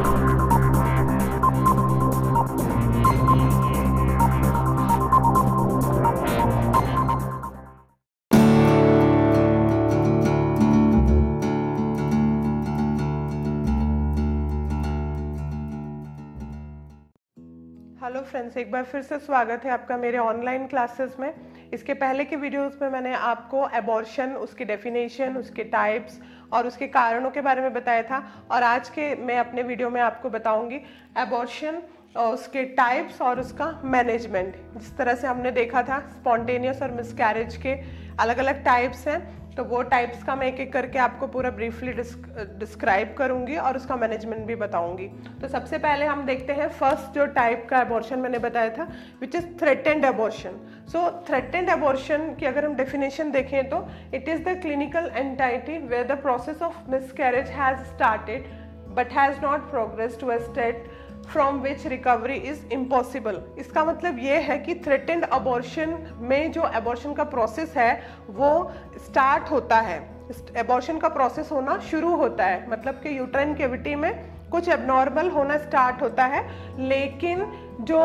Hello friends, एक बार फिर से स्वागत है आपका मेरे ऑनलाइन क्लासेस में। इसके पहले के वीडियोस में मैंने आपको एबॉर्शन, उसकी डेफिनेशन, उसके टाइप्स और उसके कारणों के बारे में बताया था। और आज के मैं अपने वीडियो में आपको बताऊंगी एबॉर्शन और उसके टाइप्स और उसका मैनेजमेंट। जिस तरह से हमने देखा था स्पॉन्टेनियस और मिसकैरेज के अलग अलग टाइप्स हैं, तो वो टाइप्स का मैं एक एक करके आपको पूरा ब्रीफली डिस्क्राइब करूंगी और उसका मैनेजमेंट भी बताऊंगी। तो सबसे पहले हम देखते हैं फर्स्ट जो टाइप का एबॉर्शन मैंने बताया था, which is threatened abortion. So threatened abortion की अगर हम डेफिनेशन देखें तो it is the clinical entity where the process of miscarriage has started but has not progress to a state from which recovery is impossible. इसका मतलब ये है कि थ्रेटेंड अबॉर्शन में जो एबॉर्शन का प्रोसेस है वो स्टार्ट होता है, एबॉर्शन का प्रोसेस होना शुरू होता है, मतलब कि यूट्राइन कैविटी में कुछ एबनॉर्मल होना स्टार्ट होता है, लेकिन जो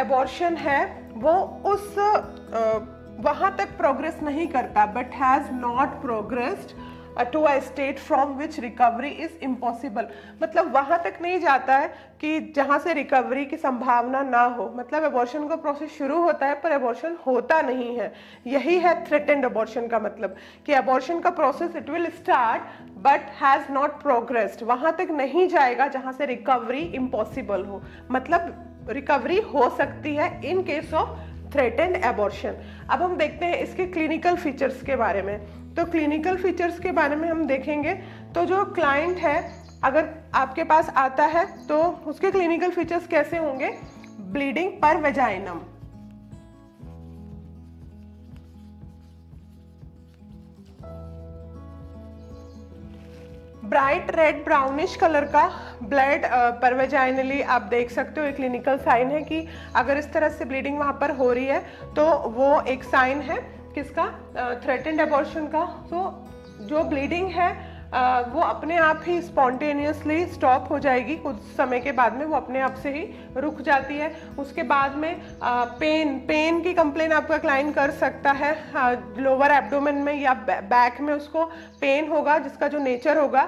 एबॉर्शन है वो उस वहाँ तक प्रोग्रेस नहीं करता, but has not progressed to a state from which recovery is impossible. मतलब वहां तक नहीं जाता है कि जहां से रिकवरी की संभावना ना हो। मतलब एबॉर्शन का प्रोसेस शुरू होता है पर एबॉर्शन होता नहीं है। यही है थ्रेटेंड एबॉर्शन का मतलब, कि एबॉर्शन का process it will start but has not progressed, वहां तक नहीं जाएगा जहां से रिकवरी इम्पॉसिबल हो। मतलब रिकवरी हो सकती है in case of threatened abortion. अब हम देखते हैं इसके क्लिनिकल फीचर्स के बारे में। तो क्लिनिकल फीचर्स के बारे में हम देखेंगे तो जो क्लाइंट है अगर आपके पास आता है तो उसके क्लिनिकल फीचर्स कैसे होंगे? ब्लीडिंग पर वेजाइनम, ब्राइट रेड ब्राउनिश कलर का ब्लड पर वेजाइनली आप देख सकते हो। एक क्लिनिकल साइन है कि अगर इस तरह से ब्लीडिंग वहां पर हो रही है तो वो एक साइन है किसका? थ्रेटेंड एबॉर्शन का। तो जो ब्लीडिंग है वो अपने आप ही स्पॉन्टेनियसली स्टॉप हो जाएगी, कुछ समय के बाद में वो अपने आप से ही रुक जाती है। उसके बाद में पेन की कंप्लेन आपका क्लाइंट कर सकता है। लोअर एब्डोमेन में या बैक में उसको पेन होगा जिसका जो नेचर होगा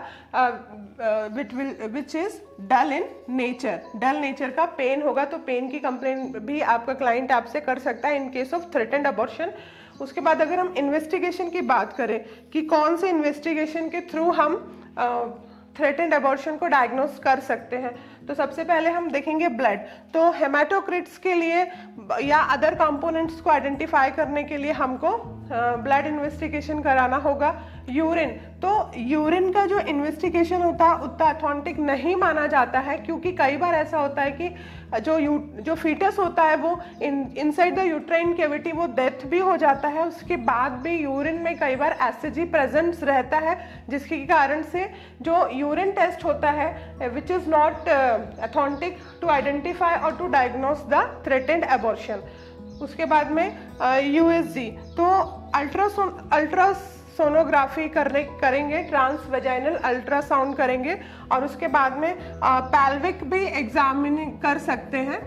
which is dull in nature, dull nature का पेन होगा। तो पेन की कंप्लेन भी आपका क्लाइंट आपसे कर सकता है in case of threatened abortion. उसके बाद अगर हम इन्वेस्टिगेशन की बात करें कि कौन से इन्वेस्टिगेशन के थ्रू हम थ्रेटेंड एबॉर्शन को डायग्नोस कर सकते हैं, तो सबसे पहले हम देखेंगे ब्लड। तो हेमाटोक्रिट्स के लिए या अदर कंपोनेंट्स को आइडेंटिफाई करने के लिए हमको ब्लड इन्वेस्टिगेशन कराना होगा। यूरिन, तो यूरिन का जो इन्वेस्टिगेशन होता है उतना ऑथेंटिक नहीं माना जाता है, क्योंकि कई बार ऐसा होता है कि जो फीटस होता है वो इनसाइड द यूट्राइन कैविटी वो डेथ भी हो जाता है। उसके बाद भी यूरिन में कई बार एसिडी प्रेजेंस रहता है, जिसके कारण से जो यूरिन टेस्ट होता है which is not authentic to identify और to diagnose the threatened abortion. उसके बाद में यूएसजी, तो अल्ट्रासोनोग्राफी करेंगे, ट्रांस वेजाइनल अल्ट्रासाउंड करेंगे, और उसके बाद में पैल्विक भी एग्जामिन कर सकते हैं।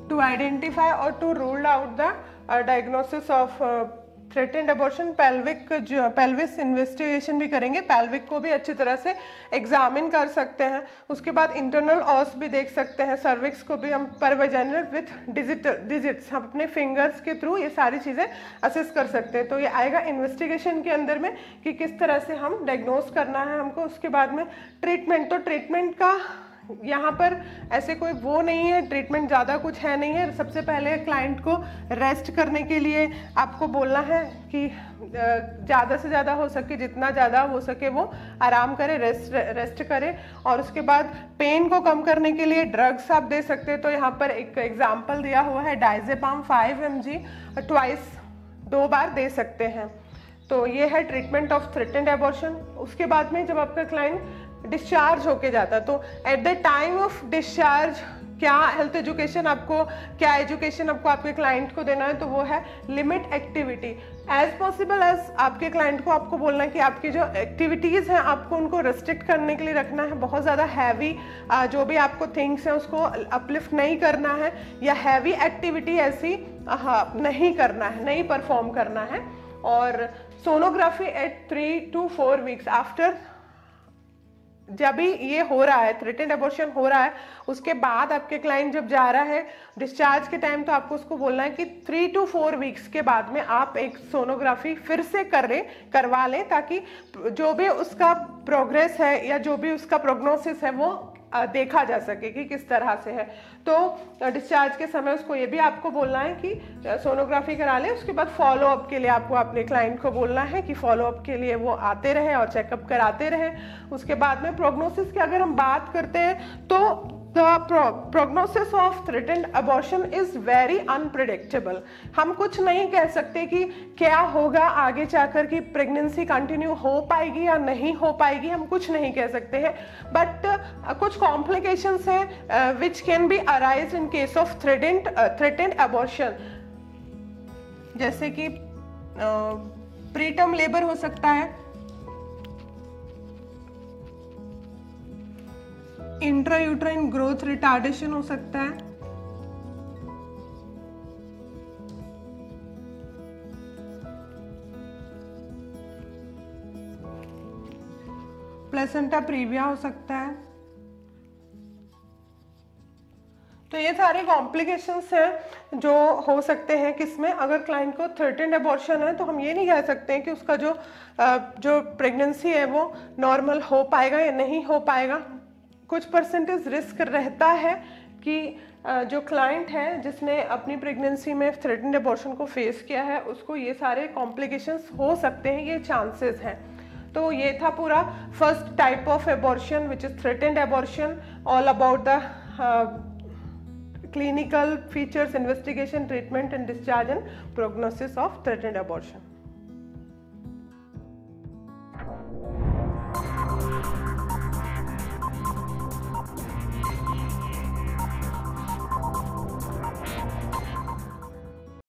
टू आइडेंटिफाई और to rule out the diagnosis of threatened abortion. Pelvis investigation भी करेंगे, पेल्विक को भी अच्छी तरह से एग्जामिन कर सकते हैं। उसके बाद इंटरनल ऑस भी देख सकते हैं, सर्विक्स को भी हम पर वेजाइनल विथ डिजिट्स हम अपने फिंगर्स के थ्रू ये सारी चीज़ें असेस कर सकते हैं। तो ये आएगा इन्वेस्टिगेशन के अंदर में कि किस तरह से हम डायग्नोस करना है हमको। उसके बाद में ट्रीटमेंट, तो ट्रीटमेंट का यहाँ पर ऐसे कोई वो नहीं है, ट्रीटमेंट ज़्यादा कुछ है नहीं है। सबसे पहले क्लाइंट को रेस्ट करने के लिए आपको बोलना है कि ज़्यादा से ज़्यादा हो सके, जितना ज़्यादा हो सके वो आराम करे, रेस्ट करे। और उसके बाद पेन को कम करने के लिए ड्रग्स आप दे सकते हैं। तो यहाँ पर एक एग्जाम्पल दिया हुआ है, डायजेपाम 5 mg ट्वाइस, 2 बार दे सकते हैं। तो ये है ट्रीटमेंट ऑफ थ्रेटेंड एबॉर्शन। उसके बाद में जब आपका क्लाइंट डिस्चार्ज होके जाता है तो at the time of discharge क्या हेल्थ एजुकेशन आपको, क्या एजुकेशन आपको आपके क्लाइंट को देना है, तो वो है limit activity. As possible as आपके क्लाइंट को आपको बोलना है कि आपकी जो एक्टिविटीज हैं आपको उनको रिस्ट्रिक्ट करने के लिए रखना है। बहुत ज़्यादा हैवी जो भी आपको थिंग्स हैं उसको अपलिफ्ट नहीं करना है, या हैवी एक्टिविटी ऐसी नहीं करना है, नहीं परफॉर्म करना है। और sonography at 3 to 4 weeks after, जब भी ये हो रहा है, थ्रेटेंड अबॉर्शन हो रहा है, उसके बाद आपके क्लाइंट जब जा रहा है डिस्चार्ज के टाइम, तो आपको उसको बोलना है कि 3 to 4 वीक्स के बाद में आप एक सोनोग्राफी फिर से करवा लें, ताकि जो भी उसका प्रोग्रेस है या जो भी उसका प्रोग्नोसिस है वो देखा जा सके कि किस तरह से है। तो डिस्चार्ज के समय उसको ये भी आपको बोलना है कि सोनोग्राफी करा ले। उसके बाद फॉलो अप के लिए आपको अपने क्लाइंट को बोलना है कि फॉलो अप के लिए वो आते रहे और चेकअप कराते रहे। उसके बाद में प्रोग्नोसिस की अगर हम बात करते हैं तो the prognosis of threatened abortion is very unpredictable. हम कुछ नहीं कह सकते कि क्या होगा आगे जाकर, कि प्रेगनेंसी कंटिन्यू हो पाएगी या नहीं हो पाएगी, हम कुछ नहीं कह सकते हैं। बट कुछ कॉम्प्लिकेशंस हैं which can be arise in case of threatened abortion, जैसे कि प्रीटर्म लेबर हो सकता है, इंट्रायूट्राइन ग्रोथ रिटार्डेशन हो सकता है, प्लेसेंटा प्रीविया हो सकता है। तो ये सारे कॉम्प्लिकेशंस हैं जो हो सकते हैं किसमें, अगर क्लाइंट को थ्रेटेंड अबॉर्शन है। तो हम ये नहीं कह सकते हैं कि उसका जो प्रेगनेंसी है वो नॉर्मल हो पाएगा या नहीं हो पाएगा। कुछ परसेंटेज रिस्क रहता है कि जो क्लाइंट है जिसने अपनी प्रेगनेंसी में थ्रेटेंड अबॉर्शन को फेस किया है उसको ये सारे कॉम्प्लिकेशंस हो सकते हैं, ये चांसेस हैं। तो ये था पूरा first type of abortion which is threatened abortion, all about the clinical features, investigation, treatment and discharge and prognosis of threatened abortion.